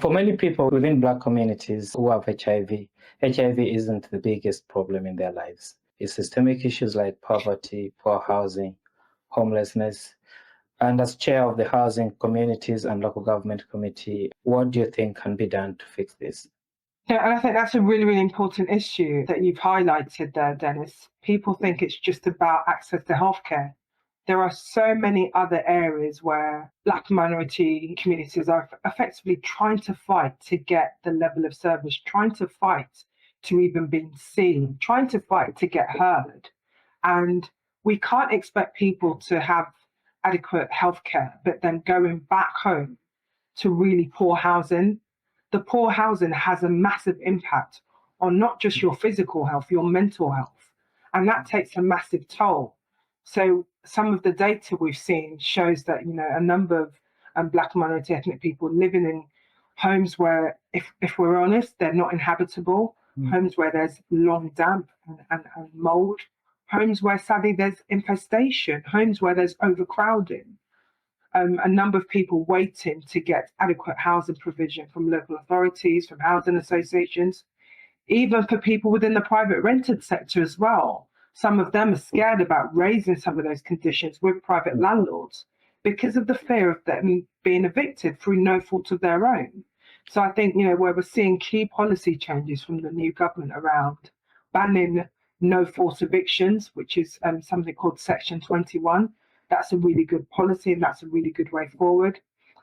For many people within Black communities who have HIV isn't the biggest problem in their lives. It's systemic issues like poverty, poor housing, homelessness. And as chair of the Housing Communities and Local Government Committee, what do you think can be done to fix this? Yeah, and I think that's a really, really important issue that you've highlighted there, Denis. People think it's just about access to healthcare. There are so many other areas where Black minority communities are effectively trying to fight to get the level of service, trying to fight to even be seen, trying to fight to get heard. And we can't expect people to have adequate healthcare, but then going back home to really poor housing. The poor housing has a massive impact on not just your physical health, your mental health, and that takes a massive toll. So some of the data we've seen shows that a number of Black minority ethnic people living in homes where, if we're honest, they're not inhabitable, homes where there's long damp and mold, homes where sadly there's infestation, homes where there's overcrowding. A number of people waiting to get adequate housing provision from local authorities, from housing associations, even for people within the private rented sector as well. Some of them are scared about raising some of those conditions with private landlords because of the fear of them being evicted through no fault of their own. So I think, where we're seeing key policy changes from the new government around banning no forced evictions, which is something called Section 21. That's a really good policy and that's a really good way forward.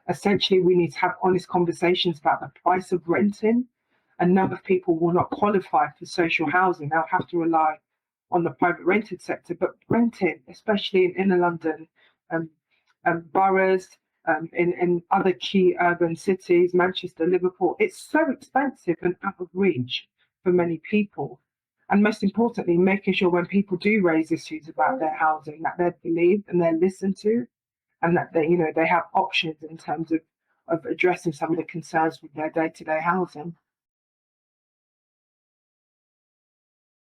Essentially, we need to have honest conversations about the price of renting. A number of people will not qualify for social housing. They'll have to rely on the private rented sector, but renting, especially in inner London boroughs, in other key urban cities, Manchester, Liverpool, it's so expensive and out of reach for many people. And most importantly, making sure when people do raise issues about their housing, that they're believed and they're listened to, and that they have options in terms of addressing some of the concerns with their day-to-day housing.